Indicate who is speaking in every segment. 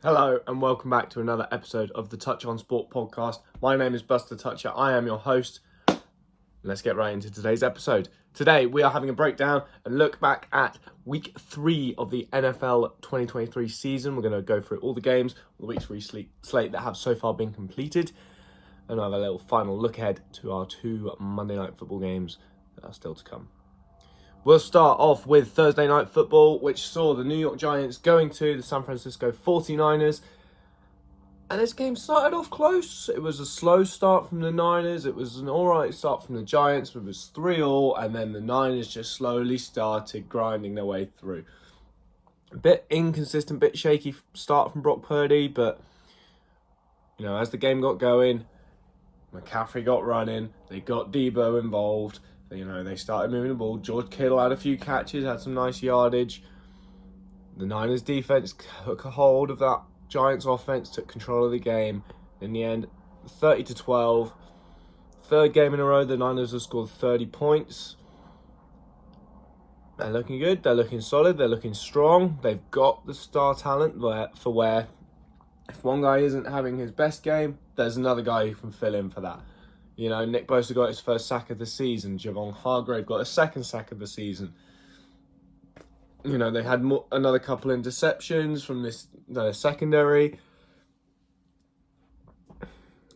Speaker 1: Hello and welcome back to another episode of the Touch on Sport podcast. My name is Buster Tutcher. I am your host. Let's get right into today's episode. Today we are having a breakdown and look back at week 3 of the NFL 2023 season. We're going to go through all the games, the week 3 slate that have so far been completed, and have a little final look ahead to our 2 Monday night football games that are still to come. We'll start off with Thursday Night Football, which saw the New York Giants going to the San Francisco 49ers. And this game started off close. It was a slow start from the Niners. It was an alright start from the Giants. It was 3-3, and then the Niners just slowly started grinding their way through. A bit inconsistent, bit shaky start from Brock Purdy, but as the game got going, McCaffrey got running, they got Debo involved. They started moving the ball. George Kittle had a few catches, had some nice yardage. The Niners defense took a hold of that Giants offense, took control of the game. In the end, 30-12. Third game in a row, the Niners have scored 30 points. They're looking good. They're looking solid. They're looking strong. They've got the star talent where if one guy isn't having his best game, there's another guy who can fill in for that. Nick Bosa got his first sack of the season. Javon Hargrave got a second sack of the season. They had another couple interceptions from the secondary.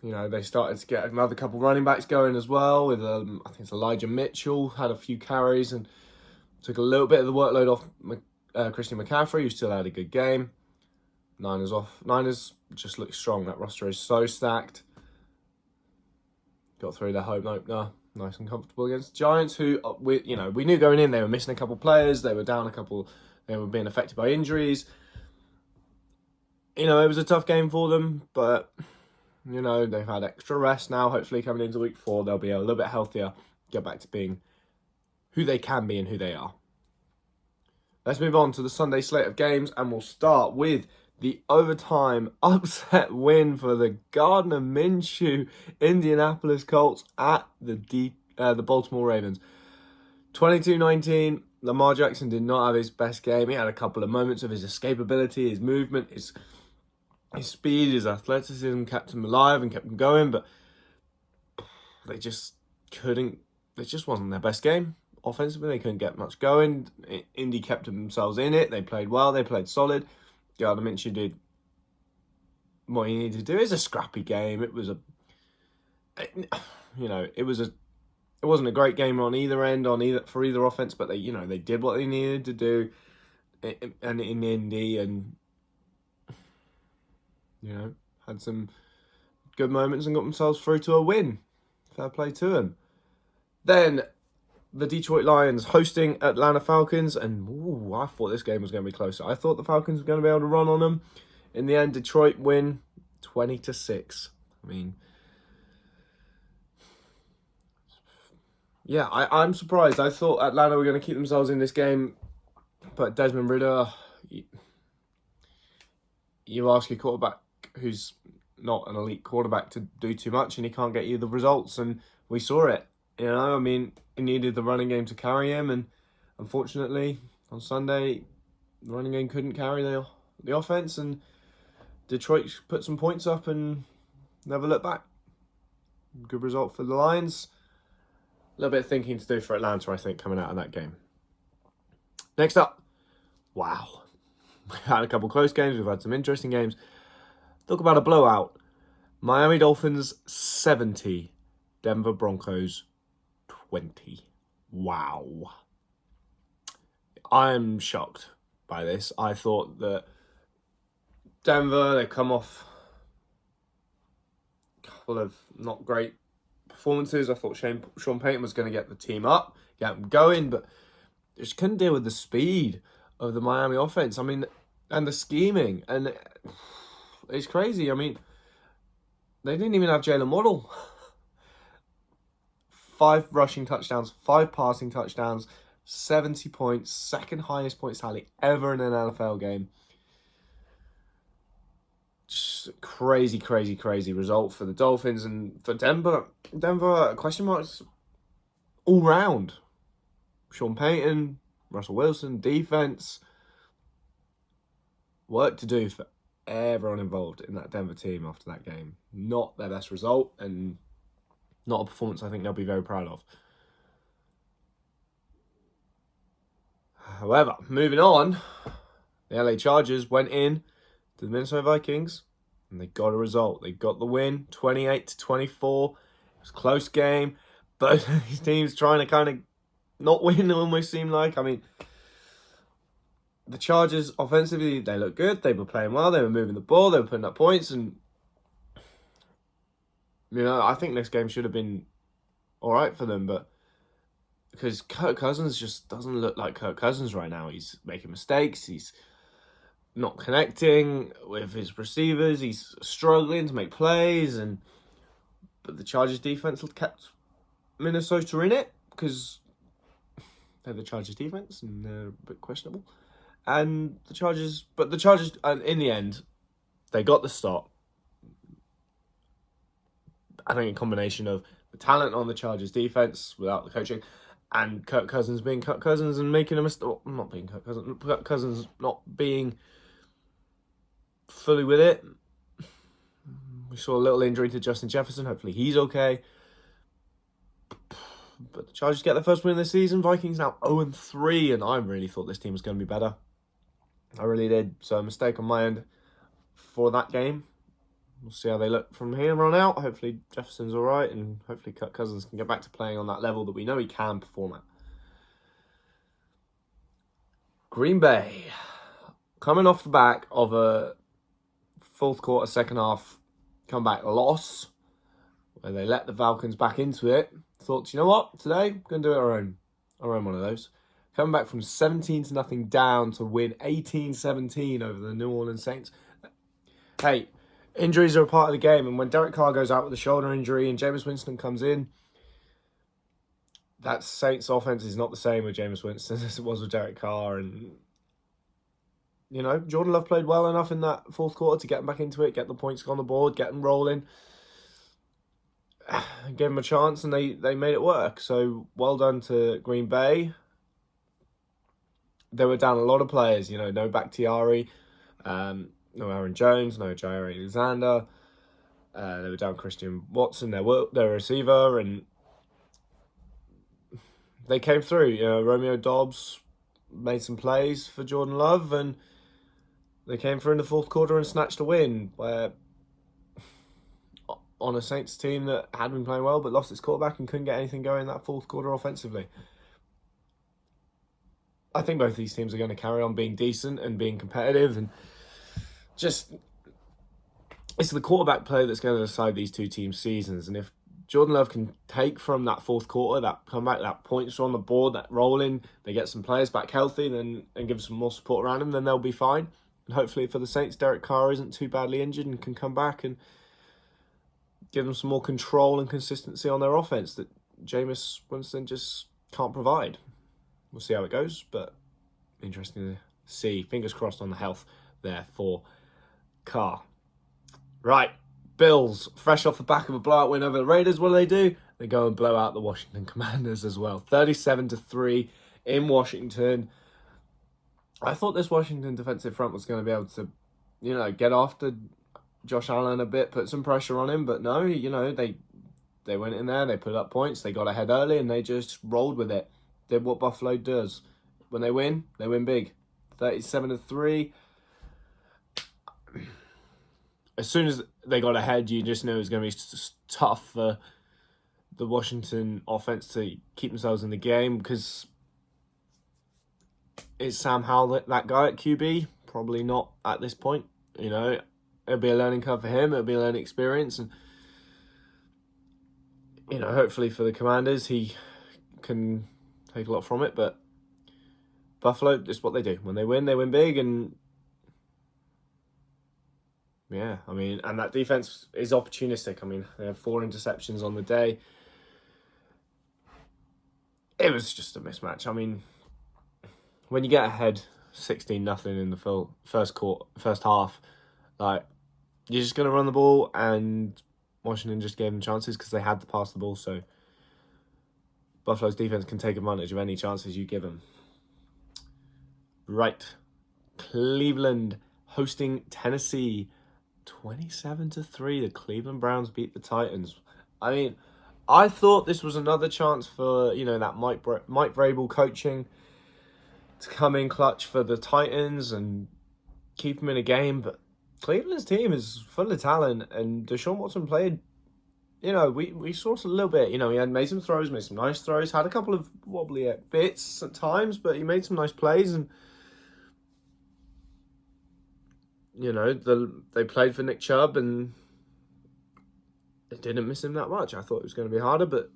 Speaker 1: They started to get another couple running backs going as well. With I think it's Elijah Mitchell had a few carries and took a little bit of the workload off Christian McCaffrey, who still had a good game. Niners just look strong. That roster is so stacked. Got through their home opener nice and comfortable against the Giants, who we knew going in they were missing a couple players, they were down a couple, they were being affected by injuries. It was a tough game for them, but they've had extra rest now. Hopefully coming into week 4 they'll be a little bit healthier, get back to being who they can be and who they are. Let's move on to the Sunday slate of games, and we'll start with the overtime upset win for the Gardner Minshew Indianapolis Colts at the Baltimore Ravens. 22-19, Lamar Jackson did not have his best game. He had a couple of moments of his escapability, his movement, his speed, his athleticism kept him alive and kept him going, but they just couldn't. It just wasn't their best game. Offensively, they couldn't get much going. Indy kept themselves in it. They played well. They played solid. Gardner Minshew did what he needed to do. It's a scrappy game. It wasn't a great game on either end, for either offense, but they did what they needed to do, and in Indy, and had some good moments and got themselves through to a win. Fair play to them. Then the Detroit Lions hosting Atlanta Falcons, and I thought this game was going to be closer. I thought the Falcons were going to be able to run on them. In the end, Detroit win 20-6. I'm surprised. I thought Atlanta were going to keep themselves in this game, but Desmond Ridder, you ask your quarterback who's not an elite quarterback to do too much, and he can't get you the results, and we saw it. He needed the running game to carry him, and unfortunately, on Sunday, the running game couldn't carry the offense, and Detroit put some points up and never looked back. Good result for the Lions. A little bit of thinking to do for Atlanta, I think, coming out of that game. Next up, wow. We've had a couple close games, we've had some interesting games. Talk about a blowout. Miami Dolphins 70, Denver Broncos 20. Wow. I'm shocked by this. I thought that Denver, they come off a couple of not great performances. I thought Sean Payton was going to get the team up, get them going, but just couldn't deal with the speed of the Miami offense. And the scheming. And it's crazy. They didn't even have Jalen Waddle. 5 rushing touchdowns, 5 passing touchdowns, 70 points, second highest point tally ever in an NFL game. Just crazy result for the Dolphins, and for Denver, question marks all round. Sean Payton, Russell Wilson, defense, work to do for everyone involved in that Denver team after that game. Not their best result, and not a performance I think they'll be very proud of. However, moving on, the LA Chargers went in to the Minnesota Vikings and they got a result. They got the win, 28-24. It was a close game. Both of these teams trying to kind of not win, it almost seemed like. I mean, the Chargers offensively, they looked good. They were playing well. They were moving the ball. They were putting up points. And, I think this game should have been all right for them. But because Kirk Cousins just doesn't look like Kirk Cousins right now. He's making mistakes. He's not connecting with his receivers. He's struggling to make plays. But the Chargers defense kept Minnesota in it because they're the Chargers defense and they're a bit questionable. And the Chargers, in the end, they got the stop. I think a combination of the talent on the Chargers defense without the coaching, and Kirk Cousins being Kirk Cousins and making a mistake. Not being Kirk Cousins not being fully with it. We saw a little injury to Justin Jefferson. Hopefully he's okay. But the Chargers get their first win of the season. Vikings now 0-3, and I really thought this team was going to be better. I really did. So a mistake on my end for that game. We'll see how they look from here on out. Hopefully Jefferson's all right, and hopefully Kirk Cousins can get back to playing on that level that we know he can perform at. Green Bay, coming off the back of a fourth quarter, second half comeback loss, where they let the Falcons back into it, thought, you know what, today we're going to do it our own one of those. Coming back from 17-0 down to win 18-17 over the New Orleans Saints. Hey, injuries are a part of the game, and when Derek Carr goes out with a shoulder injury and Jameis Winston comes in, that Saints offense is not the same with Jameis Winston as it was with Derek Carr. And, Jordan Love played well enough in that fourth quarter to get him back into it, get the points on the board, get them rolling. Gave him a chance, and they made it work. So, well done to Green Bay. They were down a lot of players, no Bakhtiari, no Aaron Jones, no Jair Alexander. They were down Christian Watson, their receiver, and they came through. Romeo Dobbs made some plays for Jordan Love, and they came through in the fourth quarter and snatched a win where on a Saints team that had been playing well but lost its quarterback and couldn't get anything going in that fourth quarter offensively. I think both these teams are going to carry on being decent and being competitive, and just it's the quarterback play that's going to decide these two teams' seasons. And if Jordan Love can take from that fourth quarter, that comeback, that points on the board, that rolling, they get some players back healthy and give some more support around them, then they'll be fine. And hopefully for the Saints, Derek Carr isn't too badly injured and can come back and give them some more control and consistency on their offense that Jameis Winston just can't provide. We'll see how it goes, but interesting to see. Fingers crossed on the health there for Carr. Right, Bills, fresh off the back of a blowout win over the Raiders, what do? They go and blow out the Washington Commanders as well. 37-3 in Washington. I thought this Washington defensive front was going to be able to, get after Josh Allen a bit, put some pressure on him, but no, they went in there, they put up points, they got ahead early, and they just rolled with it. Did what Buffalo does. When they win big. 37-3. As soon as they got ahead, you just knew it was going to be tough for the Washington offense to keep themselves in the game, because is Sam Howell that guy at QB? Probably not at this point. It'll be a learning curve for him. It'll be a learning experience. And, hopefully for the Commanders, he can take a lot from it. But Buffalo, it's what they do. When they win big. And yeah, and that defense is opportunistic. They have 4 interceptions on the day. It was just a mismatch. When you get ahead 16-0 in the first half, you're just going to run the ball, and Washington just gave them chances because they had to pass the ball. So Buffalo's defense can take advantage of any chances you give them. Right. Cleveland hosting Tennessee. 27-3, the Cleveland Browns beat the Titans. I mean, I thought this was another chance for, that Mike Vrabel coaching to come in clutch for the Titans and keep them in a game. But Cleveland's team is full of talent, and Deshaun Watson played, we saw a little bit. He had made some throws, made some nice throws, had a couple of wobbly bits at times, but he made some nice plays. And they played for Nick Chubb, and it didn't miss him that much. I thought it was going to be harder, but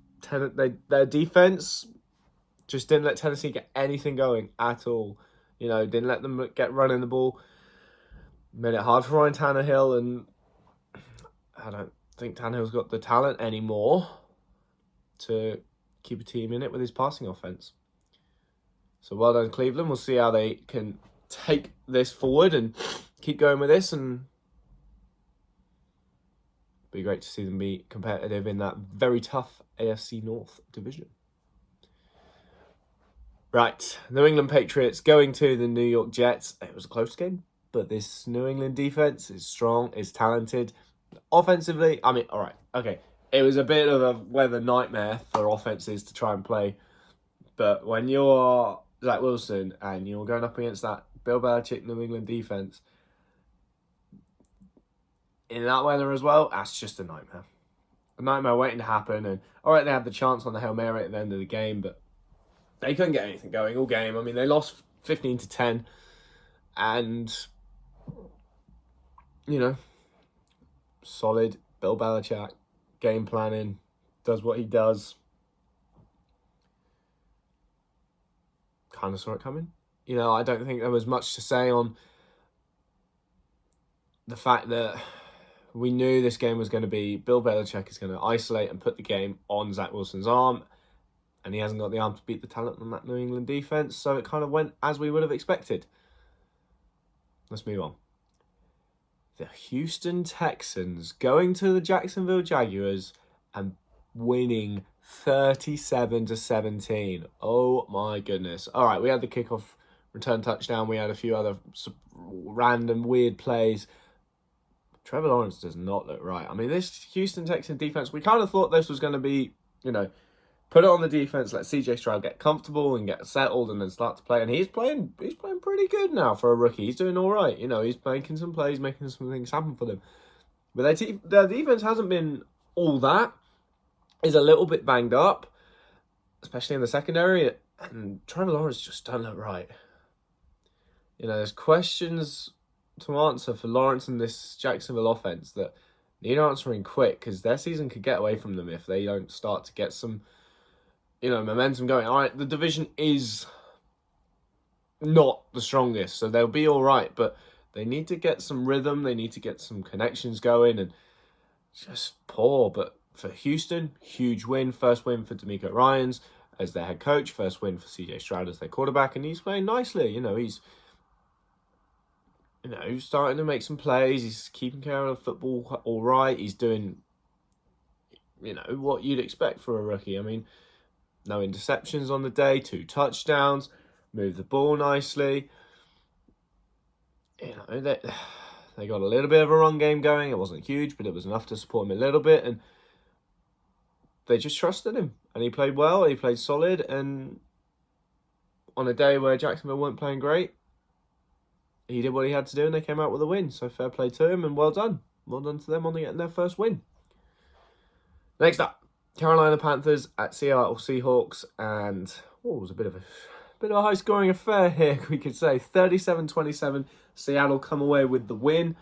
Speaker 1: their defense just didn't let Tennessee get anything going at all. Didn't let them get running the ball. Made it hard for Ryan Tannehill, and I don't think Tannehill's got the talent anymore to keep a team in it with his passing offense. So well done, Cleveland. We'll see how they can take this forward and keep going with this, and be great to see them be competitive in that very tough AFC North division. Right, New England Patriots going to the New York Jets. It was a close game, but this New England defense is strong, is talented. Offensively, all right, okay. It was a bit of a weather nightmare for offenses to try and play, but when you're Zach Wilson and you're going up against that Bill Belichick New England defense in that weather as well, that's just a nightmare. A nightmare waiting to happen. And all right, they had the chance on the Hail Mary at the end of the game, but they couldn't get anything going all game. I mean, they lost 15-10, and solid Bill Belichick game planning, does what he does. Kind of saw it coming. I don't think there was much to say on the fact that we knew this game was going to be Bill Belichick is going to isolate and put the game on Zach Wilson's arm, and he hasn't got the arm to beat the talent on that New England defense, so it kind of went as we would have expected. Let's move on. The Houston Texans going to the Jacksonville Jaguars and winning 37-17. Oh my goodness. All right, we had the kickoff return touchdown. We had a few other random weird plays. Trevor Lawrence does not look right. I mean, this Houston Texans defense, we kind of thought this was going to be, put it on the defense, let CJ Stroud get comfortable and get settled and then start to play. And he's playing pretty good now for a rookie. He's doing all right. He's making some plays, making some things happen for them. But their defense hasn't been all that. Is a little bit banged up, especially in the secondary. And Trevor Lawrence just doesn't look right. There's questions to answer for Lawrence and this Jacksonville offense that need answering quick, because their season could get away from them if they don't start to get some, momentum going. All right, the division is not the strongest, so they'll be all right, but they need to get some rhythm. They need to get some connections going, and just poor. But for Houston, huge win. First win for D'Amico Ryans as their head coach. First win for CJ Stroud as their quarterback, and he's playing nicely. He's starting to make some plays. He's keeping care of the football all right. He's doing, what you'd expect for a rookie. I mean, no interceptions on the day, 2 touchdowns, moved the ball nicely. They got a little bit of a run game going. It wasn't huge, but it was enough to support him a little bit. And they just trusted him. And he played well. He played solid. And on a day where Jacksonville weren't playing great, he did what he had to do, and they came out with a win. So fair play to him, and well done. Well done to them on getting their first win. Next up, Carolina Panthers at Seattle Seahawks, and it was a bit of a high-scoring affair here, we could say. 37-27, Seattle come away with the win.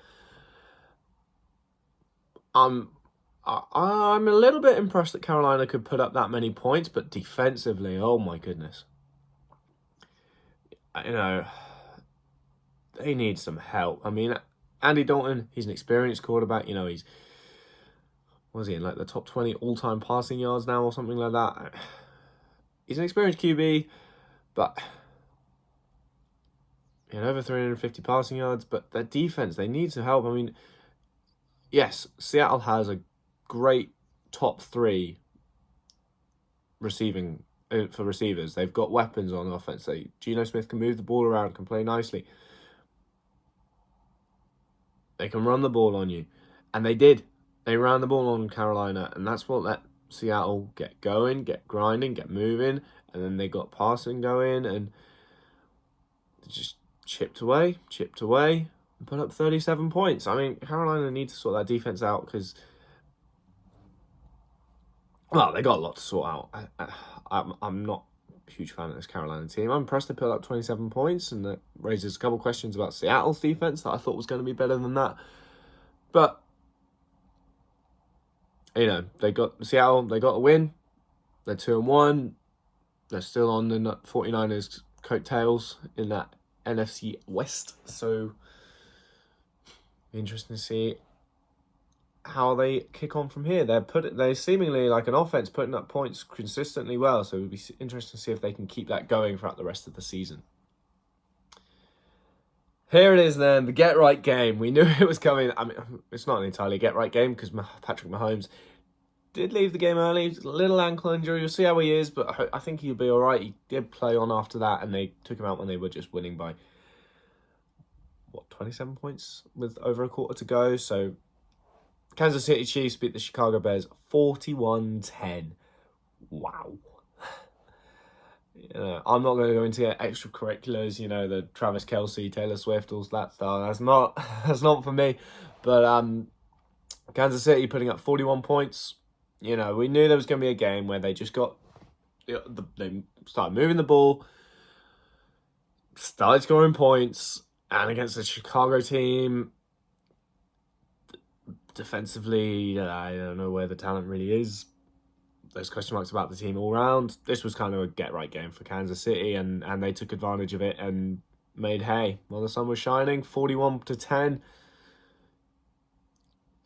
Speaker 1: I'm a little bit impressed that Carolina could put up that many points, but defensively, oh my goodness. They need some help. I mean, Andy Dalton, he's an experienced quarterback. He's, was he in like the top 20 all-time passing yards now or something like that? He's an experienced QB, but over 350 passing yards. But their defense, they need some help. I mean, yes, Seattle has a great top 3 receiving for receivers. They've got weapons on offense. Geno Smith can move the ball around, can play nicely. They can run the ball on you. And they did. They ran the ball on Carolina, and that's what let Seattle get going, get grinding, get moving, and then they got passing going, and just chipped away, and put up 37 points. I mean, Carolina need to sort that defense out because, well, they got a lot to sort out. I'm not a huge fan of this Carolina team. I'm impressed they put up 27 points, and that raises a couple of questions about Seattle's defense that I thought was going to be better than that. But they got a win. They're 2-1. They're still on the 49ers' coattails in that NFC West. So, interesting to see how they kick on from here. They're seemingly like an offense putting up points consistently well. So it would be interesting to see if they can keep that going throughout the rest of the season. Here it is then, the get-right game. We knew it was coming. I mean, it's not an entirely get-right game because Patrick Mahomes did leave the game early. A little ankle injury. We'll see how he is, but I think he'll be all right. He did play on after that, and they took him out when they were just winning by, 27 points with over a quarter to go. So Kansas City Chiefs beat the Chicago Bears 41-10. Wow. I'm not going to go into extracurriculars, the Travis Kelce, Taylor Swift, all that stuff. That's not for me. But Kansas City putting up 41 points. We knew there was going to be a game where they just they started moving the ball, started scoring points, and against the Chicago team, defensively, I don't know where the talent really is. There's question marks about the team all round. This was kind of a get-right game for Kansas City, and they took advantage of it and made hay while the sun was shining, 41-10.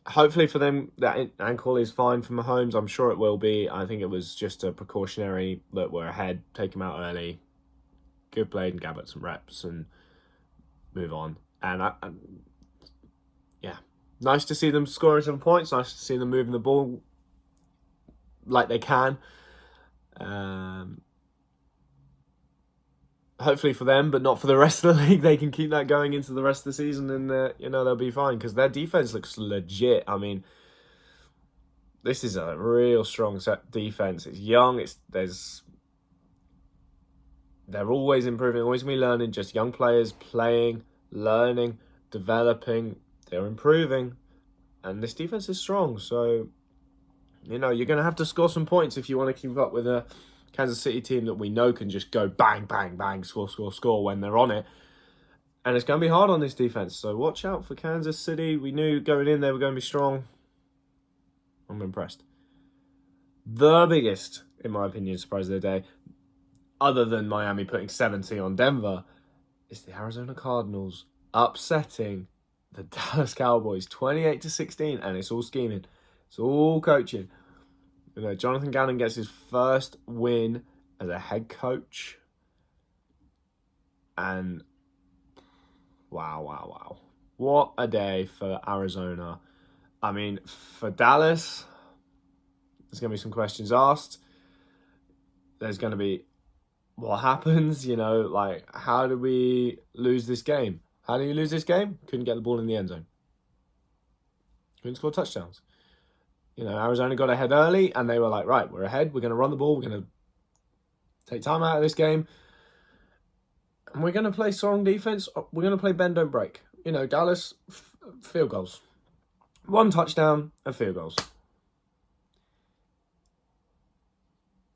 Speaker 1: Hopefully for them, that ankle is fine for Mahomes. I'm sure it will be. I think it was just a precautionary, look, we're ahead, take him out early, give Blade and Gabbert some reps, and move on. And yeah, nice to see them scoring some points. Nice to see them moving the ball like they can. Hopefully for them, but not for the rest of the league. They can keep that going into the rest of the season, and they'll be fine because their defense looks legit. I mean, this is a real strong set defense. It's young. They're always improving, always going to be learning. Just young players playing, learning, developing. They're improving, and this defense is strong. So, you're going to have to score some points if you want to keep up with a Kansas City team that we know can just go bang, bang, bang, score when they're on it. And it's going to be hard on this defense. So watch out for Kansas City. We knew going in they were going to be strong. I'm impressed. The biggest, in my opinion, surprise of the day, other than Miami putting 70 on Denver, is the Arizona Cardinals upsetting the Dallas Cowboys 28-16. And it's all scheming. It's all coaching. Jonathan Gannon gets his first win as a head coach. And wow. What a day for Arizona. I mean, for Dallas, there's going to be some questions asked. There's going to be, what happens? How do we lose this game? How do you lose this game? Couldn't get the ball in the end zone. Couldn't score touchdowns. Arizona got ahead early, and they were like, right, we're ahead. We're going to run the ball. We're going to take time out of this game. And we're going to play strong defense. We're going to play bend, don't break. Dallas, field goals. 1 touchdown and field goals.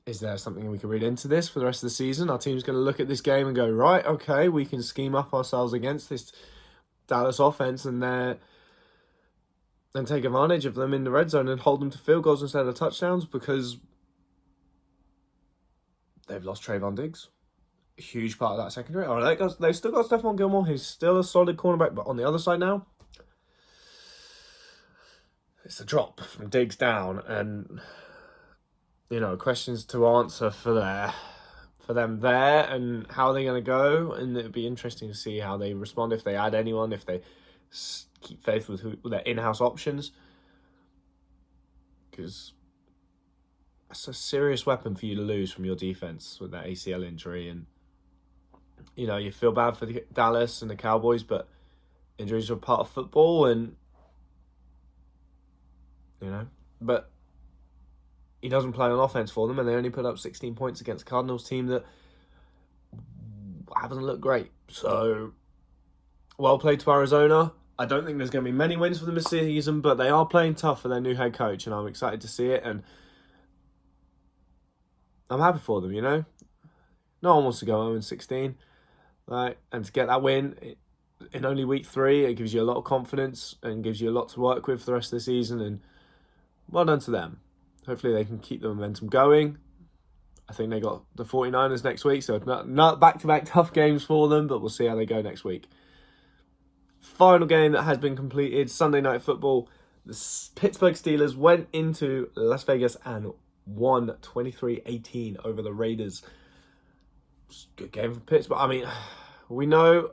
Speaker 1: Is there something we can read into this for the rest of the season? Our team's going to look at this game and go, right, okay, we can scheme up ourselves against this Dallas offense and take advantage of them in the red zone and hold them to field goals instead of touchdowns because they've lost Trayvon Diggs. A huge part of that secondary. All right, they've still got Stephon Gilmore, who's still a solid cornerback, but on the other side now, it's a drop from Diggs down, and questions to answer for them there, and how they're going to go, and it'd be interesting to see how they respond, if they add anyone, if they keep faith with their in-house options, because that's a serious weapon for you to lose from your defense with that ACL injury. And you feel bad for the Dallas and the Cowboys, but injuries are part of football, and but he doesn't play on offense for them, and they only put up 16 points against the Cardinals team that hasn't looked great. So, well played to Arizona. I don't think there's going to be many wins for them this season, but they are playing tough for their new head coach, and I'm excited to see it, and I'm happy for them, No one wants to go 0-16, right? And to get that win in only week 3, it gives you a lot of confidence and gives you a lot to work with for the rest of the season, and well done to them. Hopefully they can keep the momentum going. I think they got the 49ers next week, so not back-to-back tough games for them, but we'll see how they go next week. Final game that has been completed, Sunday Night Football. The Pittsburgh Steelers went into Las Vegas and won 23-18 over the Raiders. Good game for Pittsburgh. I mean, we know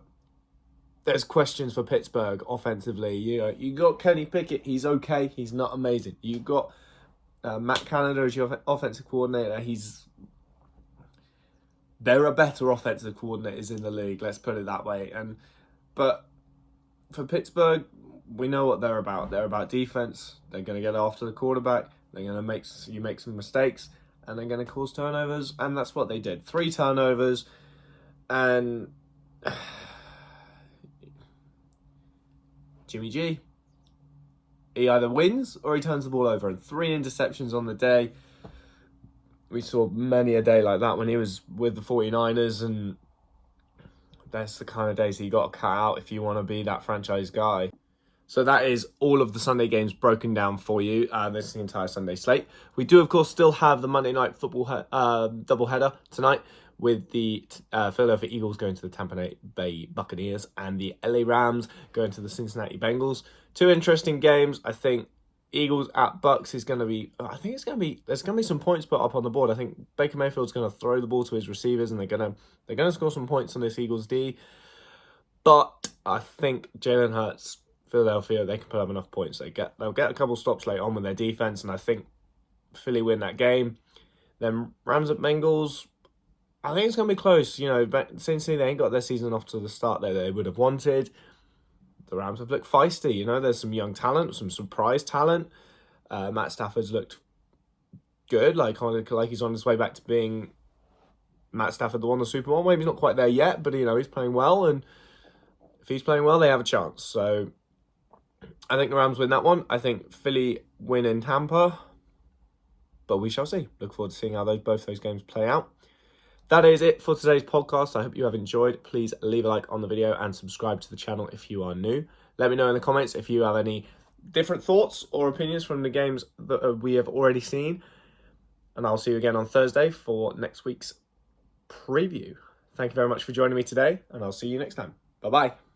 Speaker 1: there's questions for Pittsburgh offensively. You got Kenny Pickett. He's okay. He's not amazing. You got Matt Canada as your offensive coordinator. There are better offensive coordinators in the league. Let's put it that way. But for Pittsburgh, we know what they're about. They're about defense. They're going to get after the quarterback. They're going to make some mistakes, and they're going to cause turnovers, and that's what they did. 3 turnovers, and Jimmy G, he either wins or he turns the ball over, and 3 interceptions on the day. We saw many a day like that when he was with the 49ers, and that's the kind of days that you got to cut out if you want to be that franchise guy. So that is all of the Sunday games broken down for you. This is the entire Sunday slate. We do, of course, still have the Monday Night Football doubleheader tonight with the Philadelphia Eagles going to the Tampa Bay Buccaneers and the LA Rams going to the Cincinnati Bengals. 2 interesting games. I think Eagles at Bucks is going to be... there's going to be some points put up on the board. I think Baker Mayfield's going to throw the ball to his receivers, and they're going to score some points on this Eagles D. But I think Jalen Hurts, Philadelphia, they can put up enough points. They'll get a couple stops later on with their defense, and I think Philly win that game. Then Rams at Bengals, I think it's going to be close. Cincinnati, they ain't got their season off to the start that they would have wanted. The Rams have looked feisty. There's some young talent, some surprise talent. Matt Stafford's looked good, like he's on his way back to being Matt Stafford, the one the Super Bowl. Maybe he's not quite there yet, but he's playing well, and if he's playing well, they have a chance. So I think the Rams win that one. I think Philly win in Tampa, but we shall see. Look forward to seeing how both those games play out. That is it for today's podcast. I hope you have enjoyed. Please leave a like on the video and subscribe to the channel if you are new. Let me know in the comments if you have any different thoughts or opinions from the games that we have already seen. And I'll see you again on Thursday for next week's preview. Thank you very much for joining me today, and I'll see you next time. Bye-bye.